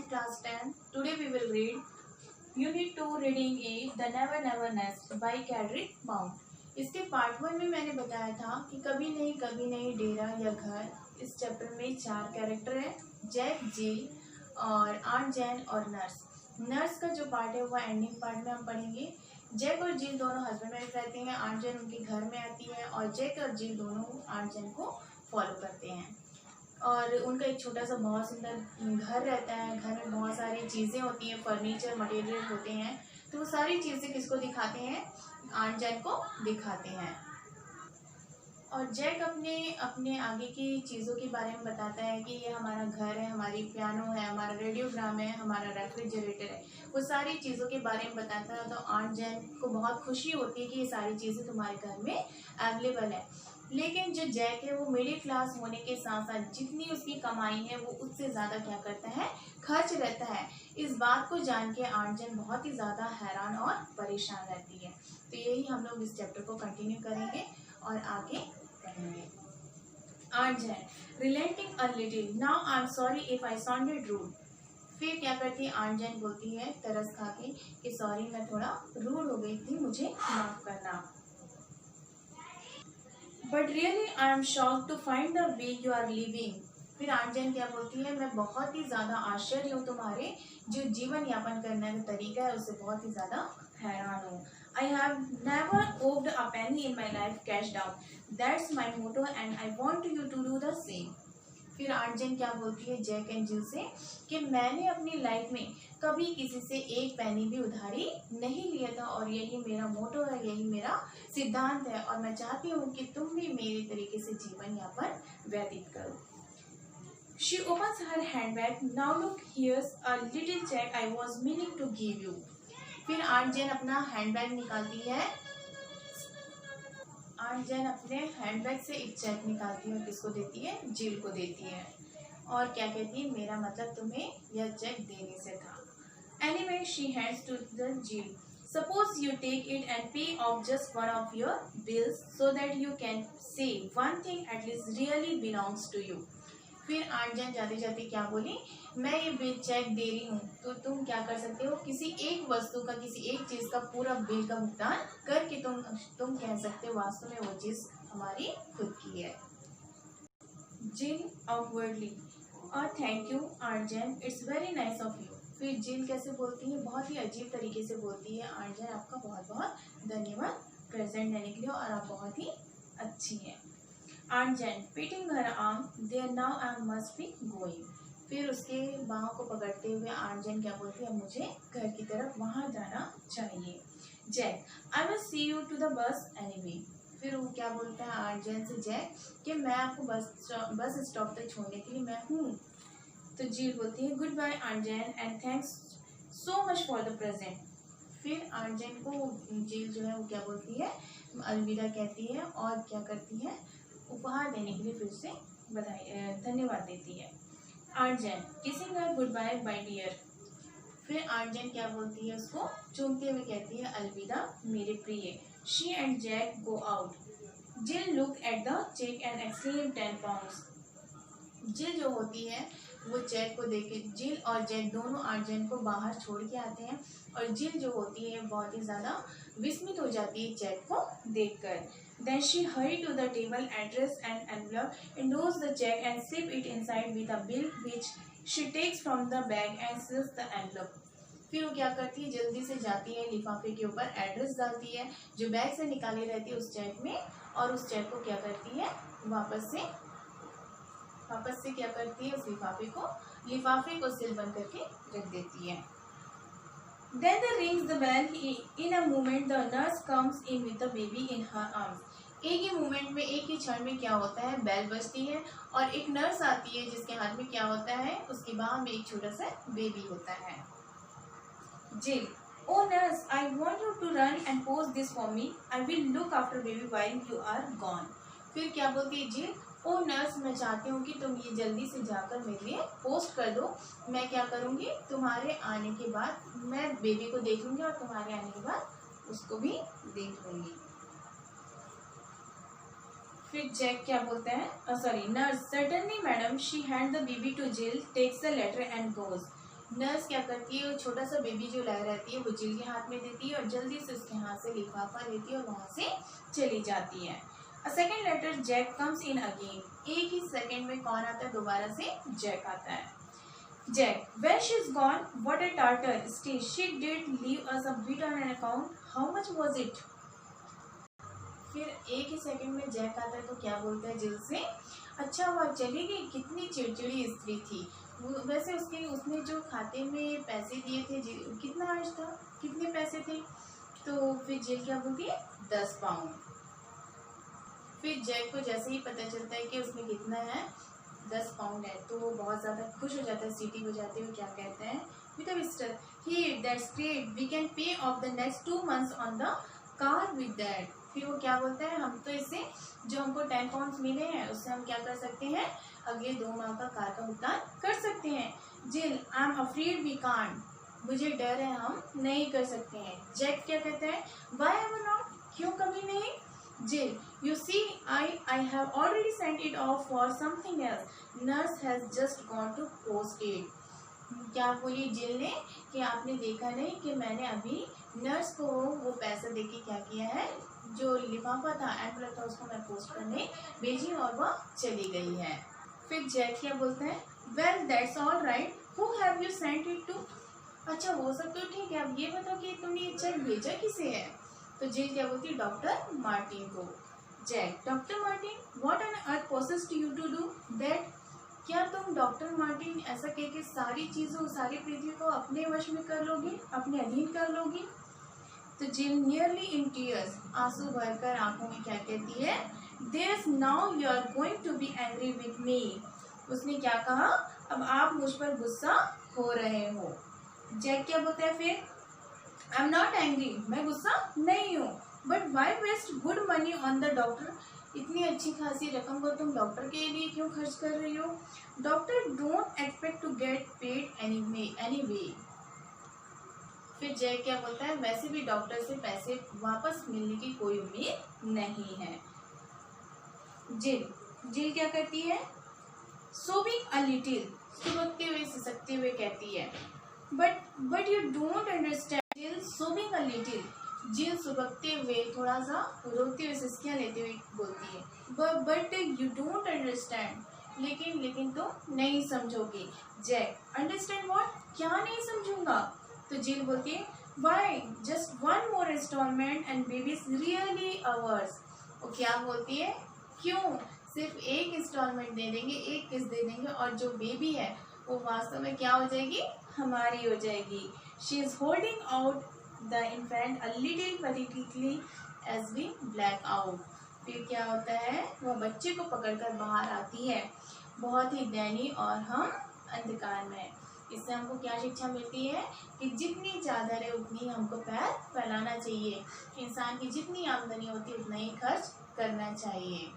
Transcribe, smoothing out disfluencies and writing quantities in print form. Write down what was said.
class 10. Today we will read Unit 2 Reading A The Never Never Nest by Kendrick Bound. इसके part 1 में मैंने बताया था कि कभी नहीं डेरा या घर. इस चैप्टर में 4 कैरेक्टर हैं, जैक, जिल और आंट जैन और नर्स. नर्स का जो पार्ट है वह एंडिंग पार्ट में हम पढ़ेंगे. जैक और जिल दोनों हस्बैंड वाइफ रहते हैं. आंट जैन उनके घर में आती है और जैक और जिल दोनों आंट जैन को फॉलो करते हैं. और उनका एक छोटा सा बहुत सुंदर घर रहता है. घर में बहुत सारी चीज़ें होती हैं, फर्नीचर मटेरियल होते हैं. तो वो सारी चीज़ें किसको दिखाते हैं? आंट जैन को दिखाते हैं. और जैक अपने आगे की चीज़ों के बारे में बताता है कि ये हमारा घर है, हमारी पियानो है, हमारा रेडियोग्राम है, हमारा रेफ्रिजरेटर है. वो सारी चीज़ों के बारे में बताता है. तो आंट जैन को बहुत खुशी होती है कि ये सारी चीज़ें तुम्हारे घर में अवेलेबल है. लेकिन जो जैक है वो मिडिल क्लास होने के साथ साथ जितनी उसकी कमाई है वो उससे ज़्यादा क्या करता है? खर्च रहता है. इस बात को जान के आंट जैन बहुत ही ज़्यादा हैरान और परेशान रहती है. तो यही हम लोग इस चैप्टर को कंटिन्यू करेंगे और आगे पढ़ेंगे. Aunt Jain relenting a little, now I am sorry if I sounded rude. फिर क्या करती है? आंट जैन बोलती है तरस खा के कि सॉरी मैं थोड़ा रूड हो गई थी, मुझे माफ़ करना. But really I am shocked to find the way you are living. फिर आंट जैन क्या बोलती है? मैं बहुत ही ज़्यादा आश्चर्य हूँ तुम्हारे जो जीवन यापन करने का तरीका है उससे बहुत ही ज़्यादा हैरान हूँ. I have never owed a penny in my life cash down. That's my motto and I want you to do the same. फिर आंट जैन क्या बोलती है जैक एंड जिल से कि मैंने अपनी लाइफ में कभी किसी से एक पैनी भी उधारी नहीं लिया था और यही मेरा मोटो है, यही मेरा सिद्धांत है और मैं चाहती हूँ कि तुम भी मेरे तरीके से जीवन यापन व्यतीत करो. She opens her handbag. Now look, here's a little check I was meaning to give you. फिर आंट जैन अपना हैंडबैग निकालती है. आंट जैन अपने हैंडबैग से एक चेक निकालती है. किसको देती है? जिल को देती है. और क्या कहती है? मेरा मतलब तुम्हें यह चेक देने से था. Anyway, she hands to the Jill. Suppose you take it and pay off just one of your bills so that you can say one thing at least really belongs to you. फिर aunt Jain जाते जाते क्या बोली? मैं ये bill check दे रही हूँ तो तुम क्या कर सकते हो? किसी एक वस्तु का, किसी एक चीज़ का पूरा बिल का भुगतान करके तुम कह सकते हो वास्तव में वो चीज़ हमारी खुद की है. Jill awkwardly. Thank you aunt Jane, it's very nice of you. फिर जिल कैसे बोलती है? बहुत ही अजीब तरीके से बोलती है. आंट जैन आपका बहुत बहुत धन्यवाद प्रेजेंट देने के लिए और आप बहुत ही अच्छी हैं. Aunt Jane patting her arm. There now I must be going. फिर उसके बाहों को पकड़ते हुए आंट जैन क्या बोलती है? मुझे घर की तरफ वहाँ जाना चाहिए. Jack I will see you to the bus anyway. फिर वो क्या बोलता है आंट जैन से जैक कि मैं आपको बस स्टॉप तक छोड़ने के लिए मैं हूँ. तो जिल बोलती है goodbye aunt Jane and thanks so much for the present. फिर आंट जैन को जिल जो है वो क्या बोलती है? अलविदा कहती है और क्या करती है? उपहार देने के लिए फिर से धन्यवाद देती है. Aunt Jane kissing her goodbye my dear. फिर आंट जैन क्या बोलती है? उसको चूमते हुए कहती है अलविदा मेरे प्रिय. She and Jack go out. Jill look at the cheque and exclaim 10 pounds. जिल जो होती है वो चेक को देख के, जिल और जैक दोनों आंट जैन को बाहर छोड़ के आते हैं और जिल जो होती है बहुत ही ज़्यादा विस्मित हो जाती है चेक को देखकर. Then she hurried to the table, address and envelope, endorsed the check and slip it inside with a bill which she takes from the bag and seals the envelope. फिर वो क्या करती है? जल्दी से जाती है, लिफाफे के ऊपर एड्रेस डालती है जो बैग से निकाली रहती है उस चेक में और उस चेक को क्या करती है? वापस से क्या करती है? उस लिफाफे को सील बंद करके रख देती है. Then the rings the bell. In a moment, the nurse comes in with the baby in her arms. एक ही मोमेंट में, एक ही क्षण में क्या होता है? बेल बजती है और एक नर्स आती है जिसके हाथ में क्या होता है? उसकी बाह में एक छोटा सा बेबी होता है. जिल Oh nurse, I want you to run and post this for me. I will look after baby while you are gone. फिर क्या बोलती है जिल? ओ नर्स, मैं चाहती हूँ कि तुम ये जल्दी से जाकर मेरे लिए पोस्ट कर दो. मैं क्या करूँगी? तुम्हारे आने के बाद मैं बेबी को देख लूँगी और तुम्हारे आने के बाद उसको भी देख लूँगी. फिर जैक क्या बोलता है? Sorry nurse, certainly madam. She hand the baby to Jill, takes the letter and goes. Nurse क्या करती है, वो छोटा सा बेबी जो ला रहती है वो जिल के हाथ में देती है और जल्दी से उसके हाथ से लिफाफा लेती है और वहाँ से चली जाती है। A second later Jack comes in again, एक ही सेकेंड में कौन आता है, दोबारा से जैक आता है। Jack, when she is gone, what a tartar, still she did leave us a bit on an account, how much was it? फिर एक ही सेकंड में जैक आता है तो क्या बोलता है जिल से, अच्छा हुआ चली गई, कितनी चिड़चिड़ी स्त्री थी। वैसे उसने जो खाते में पैसे दिए थे, कितना आज था, कितने पैसे थे, तो फिर जिल क्या बोलती है, 10 पाउंड। फिर जैक को जैसे ही पता चलता है कि उसमें कितना है, 10 पाउंड है, तो वो बहुत ज़्यादा खुश हो जाता है, सीटी बजाते हुए क्या कहते हैं, with a whistle, he that's great, we can pay off the next 2 months on the car with that. फिर वो क्या बोलता है, हम तो इससे जो हमको 10 पाउंड मिले हैं उससे हम क्या कर सकते हैं, अगले 2 माह का कार का भुगतान कर सकते हैं। Jill, I am afraid we can't, मुझे डर है हम नहीं कर सकते हैं। जैक क्या कहता है, व्हाई एवर नॉट, क्यों कभी नहीं। Jill, you see, I have already sent it off for something else. Nurse has just gone to post it. क्या बोली जिल ने कि आपने देखा नहीं कि मैंने अभी नर्स को वो पैसा देके क्या किया है, जो लिफाफा था, एनवलप था, उसको मैं पोस्ट करने भेजी और वो चली गई है। फिर जैक क्या बोलता है, well that's all right, who have you sent it to, अच्छा वो सब तो ठीक है, अब ये बताओ कि तुमने ये चेक भेजा किसे है। तो जिल क्या बोलती है, डॉक्टर मार्टिन को। Jack, doctor Martin, what on earth possessed you to do that, क्या तुम डॉक्टर मार्टिन ऐसा कह के सारी चीज़ों, सारी पृथ्वी को अपने वश में कर लोगी, अपने अधीन कर लोगी। तो जिल नियरली इन टीयर्स, आंसू भरकर आंखों में क्या कहती है, there's now you are going to be angry with me, उसने क्या कहा, अब आप मुझ पर गुस्सा हो रहे हो। जैक क्या बोलता है फिर, आई एम नॉट एंग्री, मैं गुस्सा नहीं हूँ, but why waste good money on the doctor, इतनी अच्छी खासी रकम को तुम डॉक्टर के लिए क्यों खर्च कर रही हो, doctor don't expect to get paid anyway. फिर जैक क्या बोलता है, वैसे भी डॉक्टर से पैसे वापस मिलने की कोई उम्मीद नहीं है। जिल क्या करती है, सोबिंग अ लिटिल, सुबकते हुए सिसकते हुए कहती है, बट यू डोंट अंडरस्टैंड, जिल सोबिंग अ लिटिल, जिल सुबकते हुए थोड़ा सा रोते हुए सिसकियाँ लेते हुए बोलती है, बट यू डोंट अंडरस्टैंड, लेकिन तुम नहीं समझोगे। जैक, अंडरस्टैंड व्हाट, क्या नहीं समझूंगा। तो जिल बोलती है, why just 1 more instalment and baby is really ours, वो क्या बोलती है, क्यों सिर्फ एक इंस्टॉलमेंट दे देंगे, एक किस्त दे देंगे और जो बेबी है वो वास्तव में क्या हो जाएगी, हमारी हो जाएगी। She is holding out the infant a little pathetically as we black out. फिर क्या होता है, वह बच्चे को पकड़कर बाहर आती है, बहुत ही दयनीय और हम अंधकार में। इससे हमको क्या शिक्षा मिलती है कि जितनी चादर है उतनी हमको पैर फैलाना चाहिए, इंसान की जितनी आमदनी होती है उतना ही खर्च करना चाहिए।